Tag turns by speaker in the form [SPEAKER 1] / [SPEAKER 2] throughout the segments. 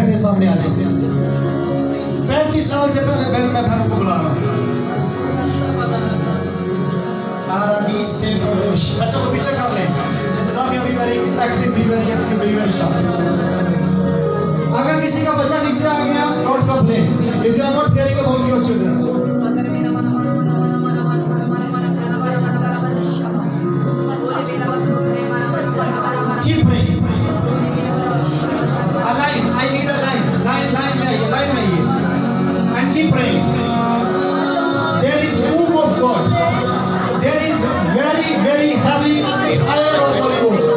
[SPEAKER 1] बहनें सामने आ जाएंगे। 35 साल से पहले मैं बहनों को बुला रहा हूँ। बच्चों को पीछे कर लें। इंतजामिया भी वेरी एक्टिव, भी वेरी एक्टिव, भी वेरी शार्प। अगर किसी का बच्चा नीचे आ गया, don't complain if you are not caring about your children. Keep praying. A line, I need a line में आइए and keep praying. There is move of God. There is very, very heavy fire of Holy Ghost.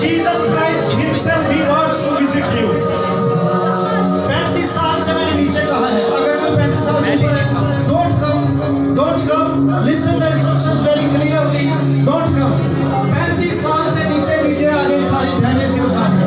[SPEAKER 1] Jesus Christ himself, he wants to visit you. 35 साल से मैंने नीचे कहा है, अगर कोई 35 साल से ऊपर है, don't come, listen the instructions very clearly, don't come. 35 साल से नीचे आ गई सारी बहनें सिर्फ सामने।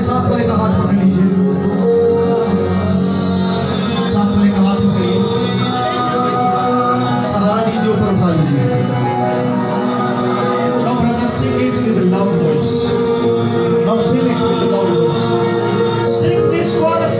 [SPEAKER 1] साथ वाले का हाथ पकड़ लीजिए, साथ वाले का हाथ पकड़िए, सहारा दीजिए, ऊपर उठा लीजिए। Now brother, sing it with a loud voice. Now feel it with a loud voice. Sing this chorus.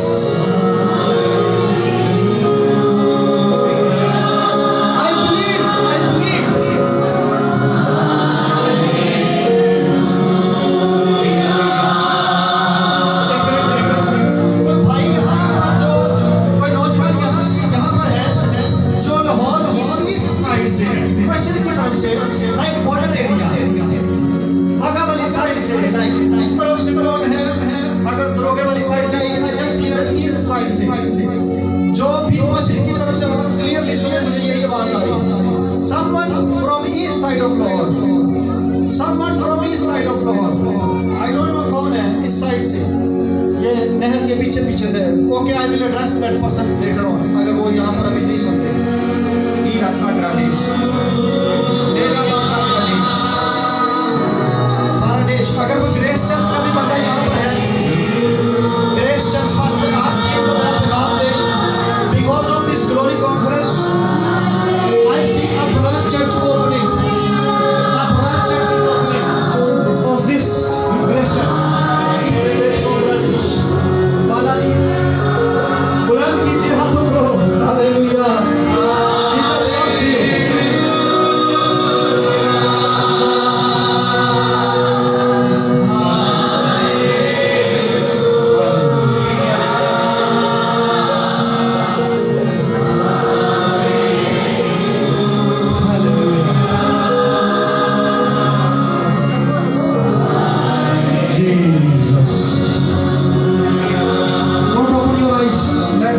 [SPEAKER 1] जो भी मस्जिद की तरफ से क्लियरली सुने, मुझे यही आवाज आ रही। Someone from east side of Lahore, someone from east side of Lahore, I don't know कौन है इस साइड से, ये नहर के पीछे से। Okay, I will address that person later on, अगर वो यहाँ पर अभी नहीं सुनते। हीरा सागरा देश, डेरा बाजार प्रदेश, बारादेश। अगर वो ग्रेस चर्च का भी बंदा यहाँ पर है, ग्रेस चर्च पास्टर आज से को मेरा पैगाम दे। Because of this glory conference, I see a branch church opening. A branch church is opening of this grace church. बुलंद कीजिए हाथों को, hallelujah. Jesus loves you.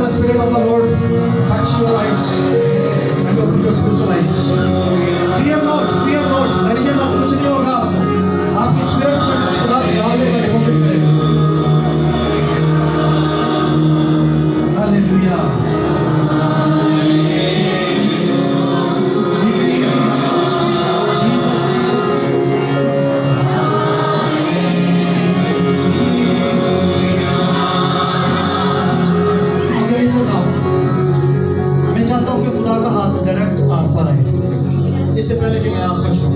[SPEAKER 1] Spirit of the Lord touch your eyes and open your spiritual eyes. Fear not, डरिए मत, कुछ नहीं होगा। आपकी स्पिरिट में कुछ खुदा डालने का डिपॉजिट करेगा। हालेलुया। मैं चाहता हूं कि खुदा का हाथ डायरेक्ट आप पर आए। इससे पहले कि मैं आपको छूऊं,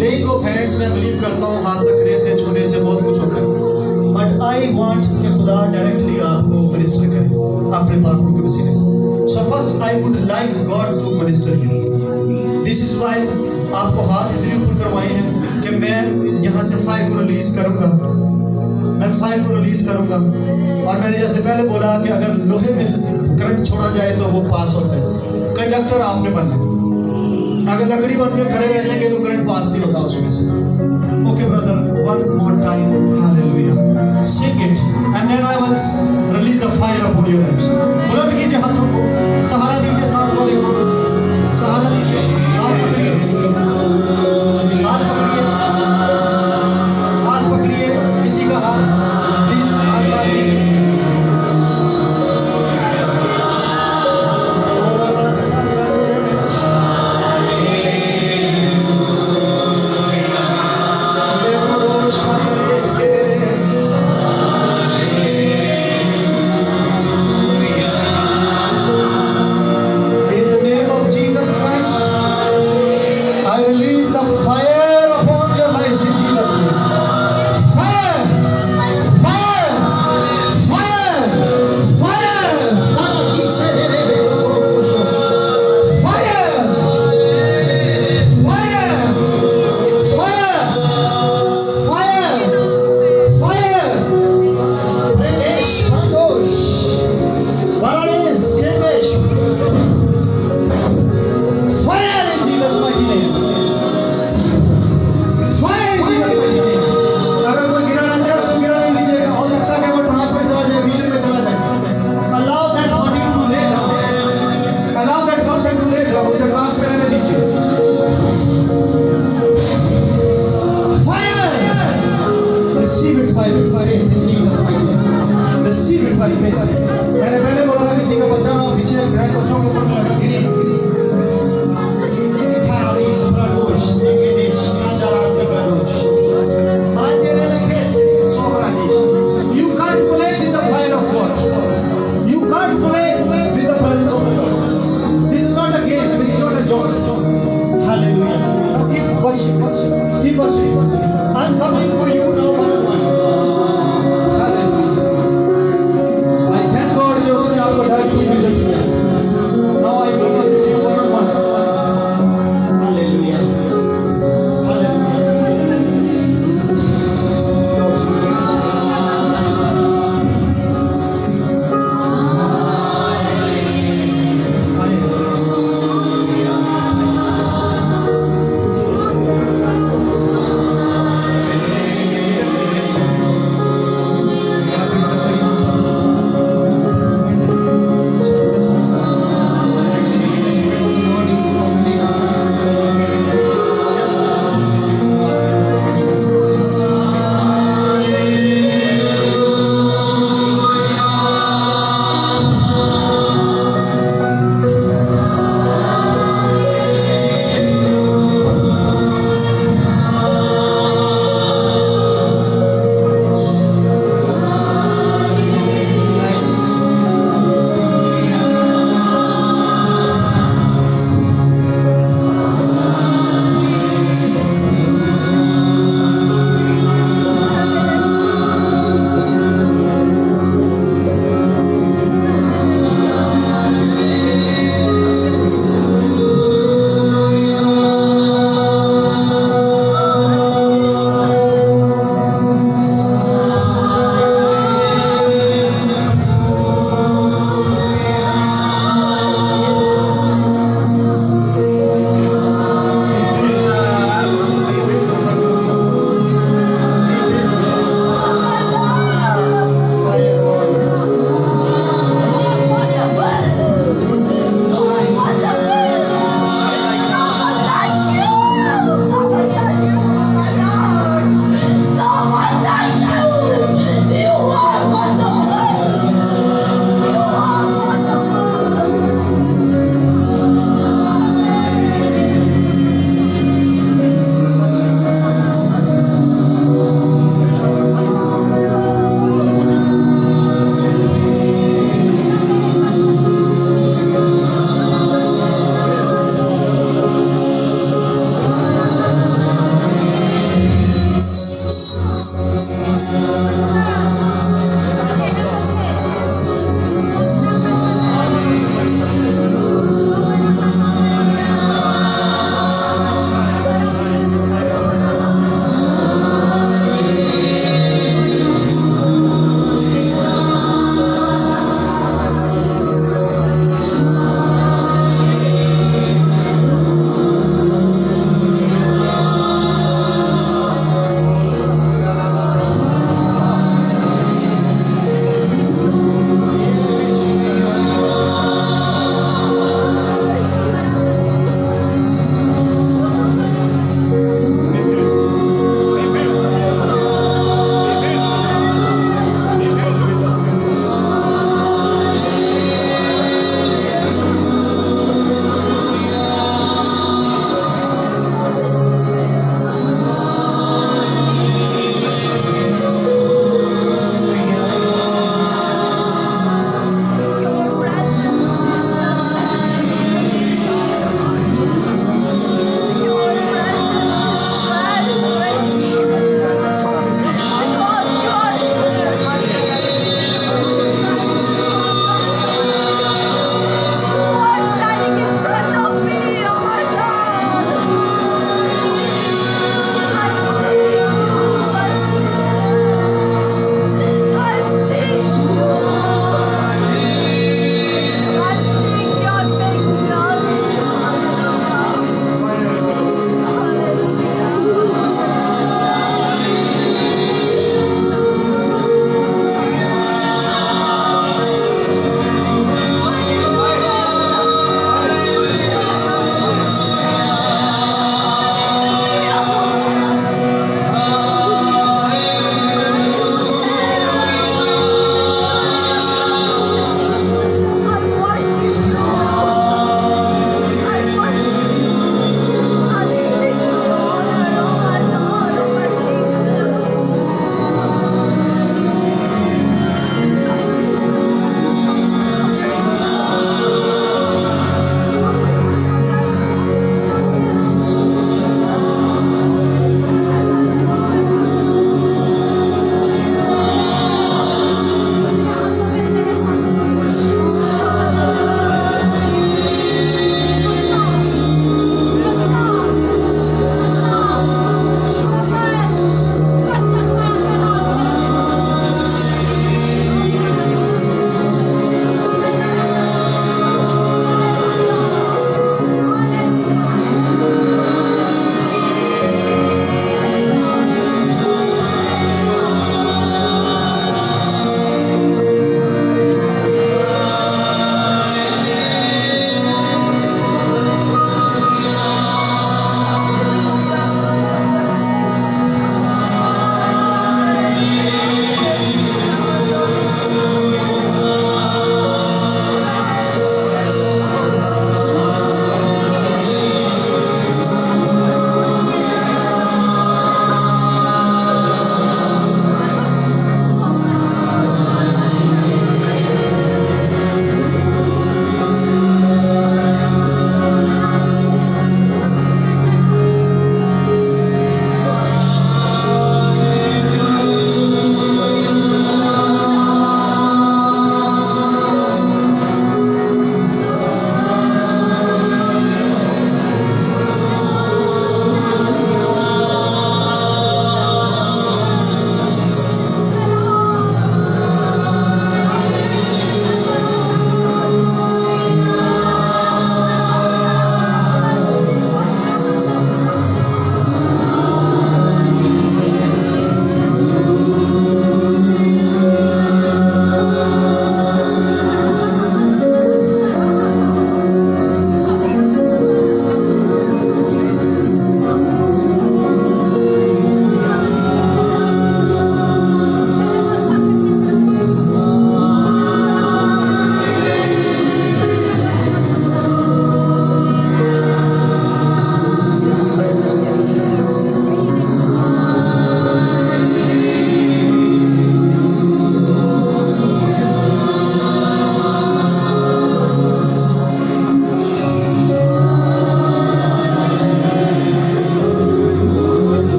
[SPEAKER 1] लेइंग ऑफ हैंड्स में बिलीव करता हूं, हाथ रखने से, छूने से बहुत कुछ होता है। बट आई वांट कि खुदा डायरेक्टली आपको मिनिस्टर करे अपने बातों के वसीले से। So first I would like God to minister you. This is why आपको हाथ इसलिए ऊपर करवाए हैं कि मैं यहाँ से फायर को रिलीज करूंगा, मैं फायर को रिलीज करूंगा। और मैंने जैसे पहले बोला कि अगर लोहे में करंट छोड़ा जाए तो वो पास होता है। कंडक्टर आपने बनना, अगर लकड़ी बन के खड़े रह जाएंगे तो करंट पास नहीं होता उसमें से। Okay brother, one more time, hallelujah. Sing it and then I will release the fire upon your lives. बुलंद कीजिए हाथों को, सहारा दीजिए, साथ वाले को सहारा दीजिए, हाथ पकड़िए। I'm coming for you now one on one. Hallelujah. I thank God कि उसने आपको डायरेक्टली विजिट किया. Now I will visit you one on one. Hallelujah.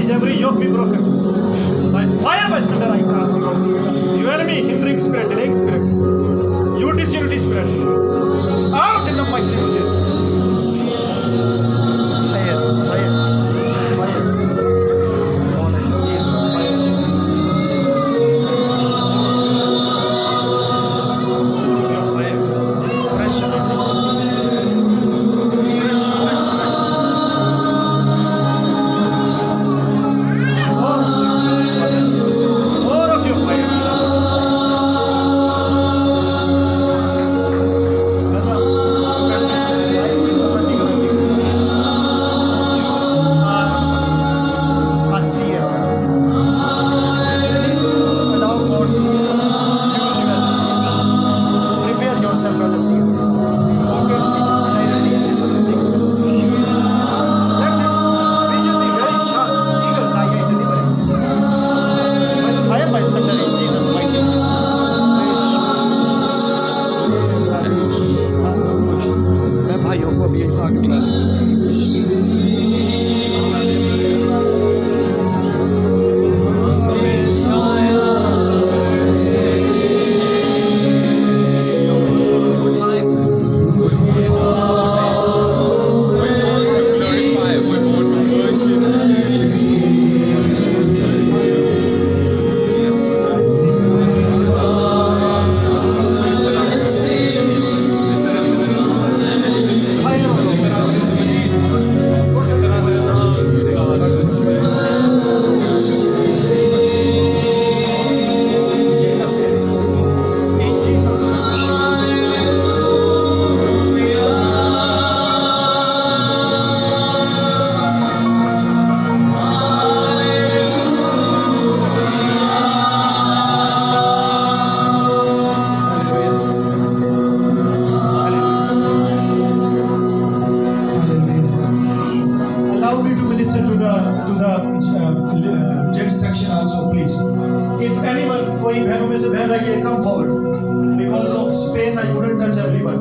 [SPEAKER 1] arise, every yoke be broken. By fire, by thunder, I cast you out. You enemy, hindering spirit, delaying spirit, you disunity spirit, out in the mighty name of Jesus. Fire, fire, fire. Lord, I praise you, fire. Your fire, fresh anointing. Fresh, fresh, fresh. More of your fire. A seer. Allow God to use you as a seer. Prepare yourself as a seer. Okay? And I release this anointing. Let this vision be very sharp. Eagle's eye and deliver it. By fire, by thunder, in Jesus' mighty name. Very sharp. मैं भाइयों को भी आगे Allow me to minister to the gents section also, please. If anyone, कोई बहनों में से बहन रही है, come forward. Because of space, I couldn't touch everyone.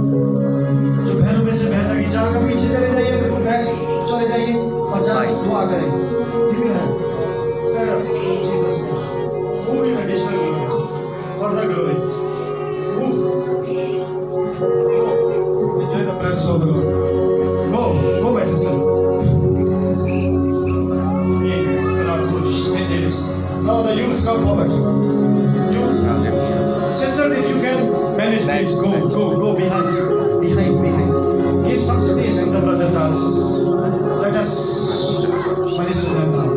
[SPEAKER 1] जो बहनों में से बहन रही, जहाँ का पीछे चले जाइए, बिल्कुल बैक चले जाइए और जहाँ दुआ करें. Give me a hand. Stand up. Jesus name. Move in additional glory. For the glory. Move. Go. Enjoy the presence of the Lord. Go, my sister. Now the youth come forward. Youth. Sisters, if you can manage, please go behind. Give some space to the brothers also. Let us minister them now.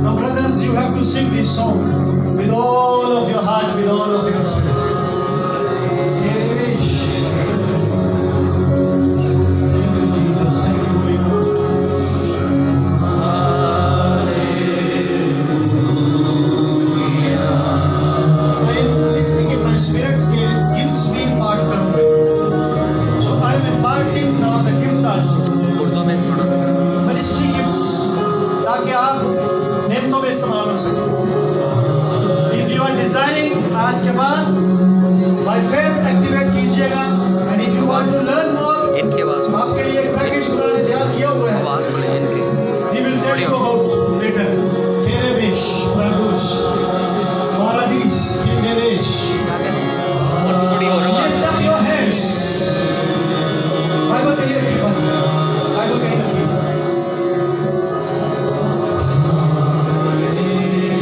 [SPEAKER 1] Now, brothers, you have to sing this song with all of your heart, with all of your spirit. Spirit gifts be impart करूँगा. So I am imparting now the gifts also. Ministry gifts, ताकि आप नेमतों में इस्तेमाल हो सकें. If you are desiring, आज के बाद by faith activate कीजिएगा. And if you want to learn more, आपके लिए एक पैकेज खुदा ने तैयार किया हुआ है. We will tell you about later. Kerebesh, Pradush, Paradis, Kinderesh. Lift up your hands. Bible कहीं रखी बात. Bible कहीं रखी.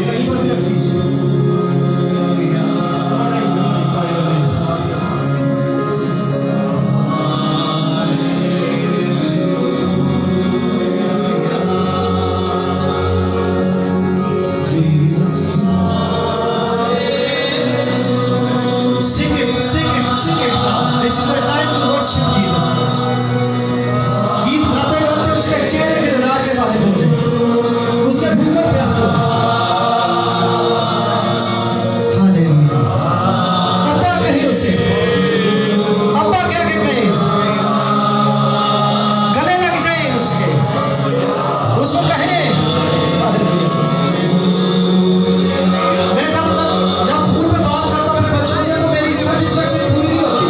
[SPEAKER 1] कहीं पर भी रख दीजिए. Lord, I glorify your name. Jesus, Jesus. Sing it now. This is the time to worship Jesus Christ. गीत गाते गाते उसके चेहरे के दीदार के गालिब हो जाए. उससे भूखे प्यासे. हालेलुया. अब्बा कहिए उसे. अब्बा क्या के कहे. गले लग जाए उसके. उसको कहे. हालेलुया. मैं जब फोन पे बात करता हूँ अपने बच्चों से तो मेरी सेटिस्फैक्शन पूरी नहीं होती.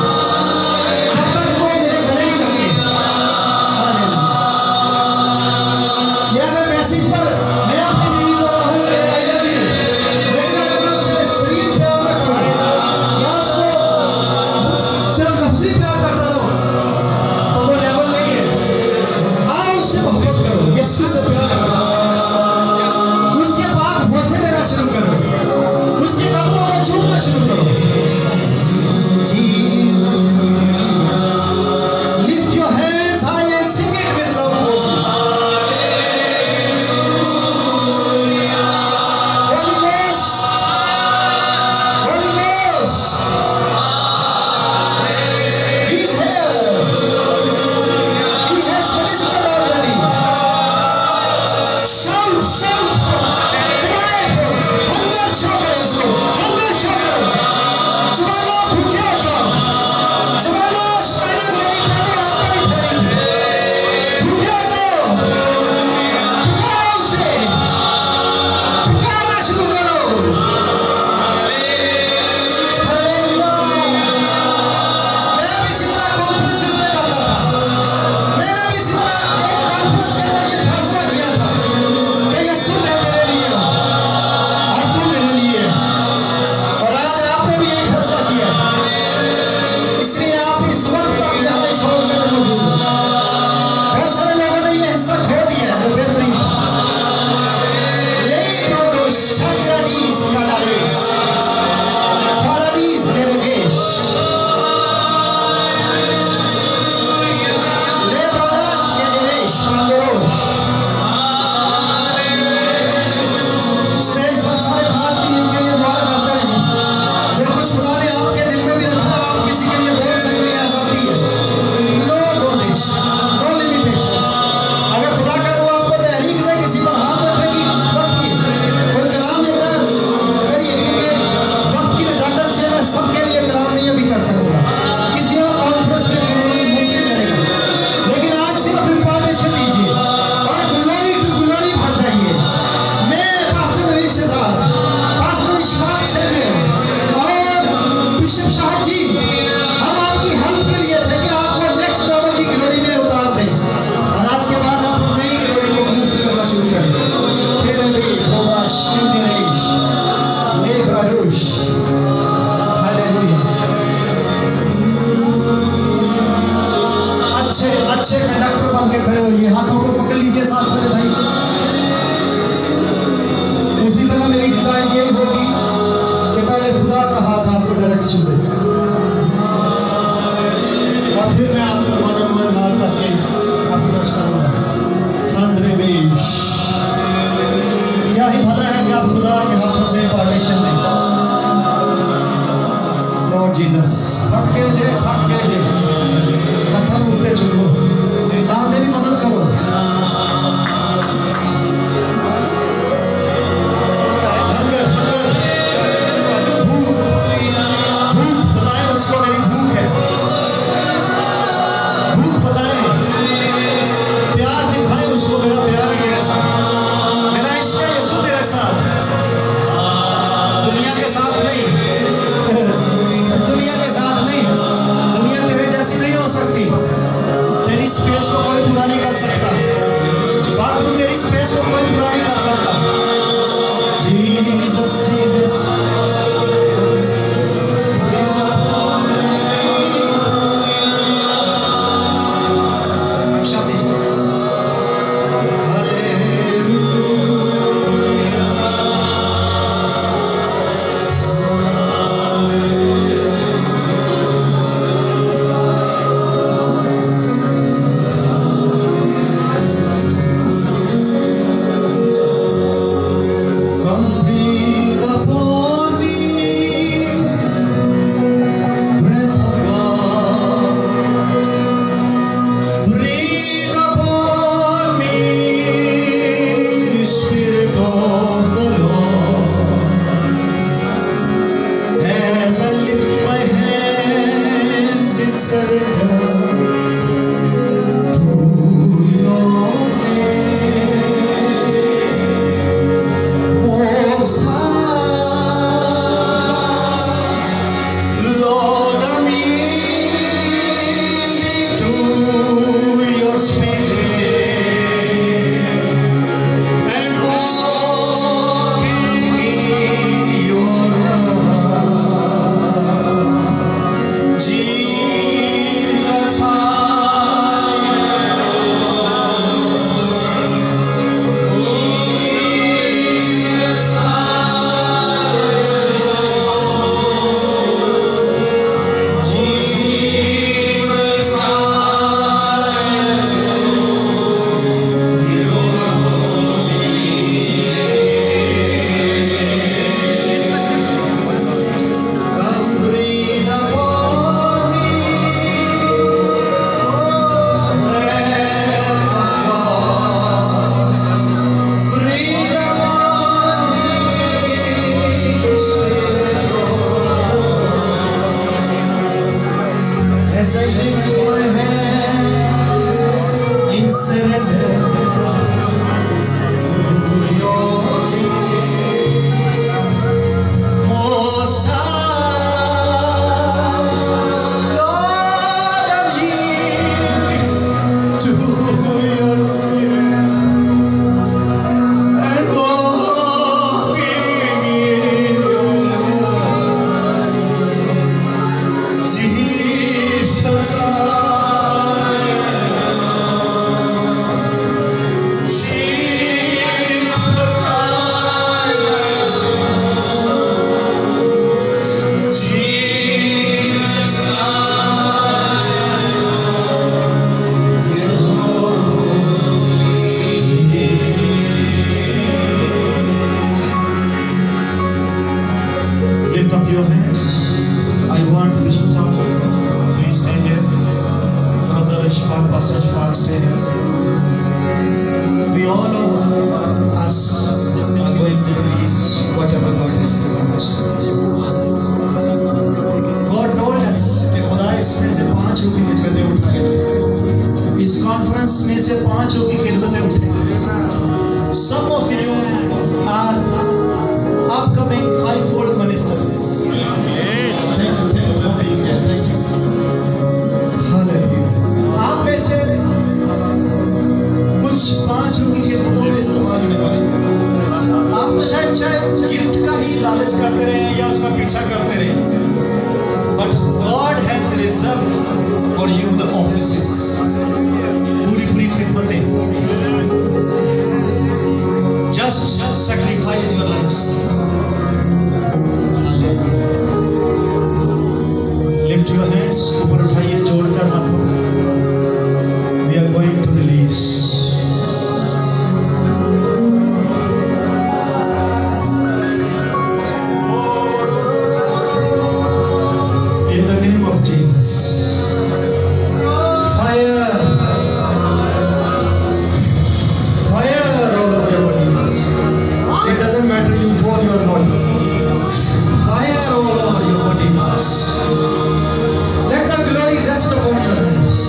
[SPEAKER 1] अच्छे कंडक्टर बन के खड़े होइए, हाथों को पकड़ लीजिए साथ मेरे भाई। उसी तरह मेरी डिजाइन यही होगी कि पहले खुदा का हाथ आपको डायरेक्ट छूए और फिर मैं आपको मन हाथ रख के अप्रोच करूंगा। खंडरे बेश क्या ही भला है कि आप खुदा के हाथों से पार्टीशन दें। लॉर्ड जीसस थक गए जे हथों उत्ते चुको डालने की मदद करो। हंगर भूख बताएं उसको मेरी भूख है। भूख बताएं, प्यार दिखाएं उसको मेरा प्यार है मेरे साथ, मेरा इश्क है यीशु तेरे साथ। दुनिया के साथ नहीं, दुनिया के साथ नहीं, दुनिया तेरे जैसी नहीं हो सकती। तेरी स्पेस को कोई पूरा नहीं कर सकता। बाबू तेरी स्पेस को कोई पूरा नहीं कर सकता। Jesus Jesus as I lift my hands in surrender to your name. Most high, Lord, I'm yielding to your spirit and walking in your love. Jesus, lift up your hands. I want Bishop Sahib ऊपर उठाइए जोड़कर हाथों. We are going to release. In the name of Jesus. Fire. Fire all over your body. It doesn't matter you fall or not. Fire all over your body. Let the glory rest upon your lives.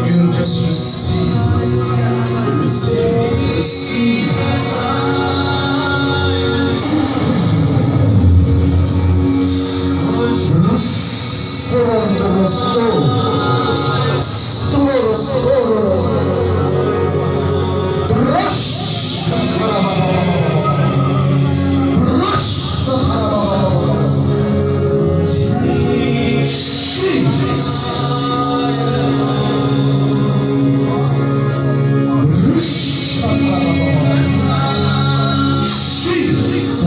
[SPEAKER 1] You just receive, receive, receive. Restore, restore.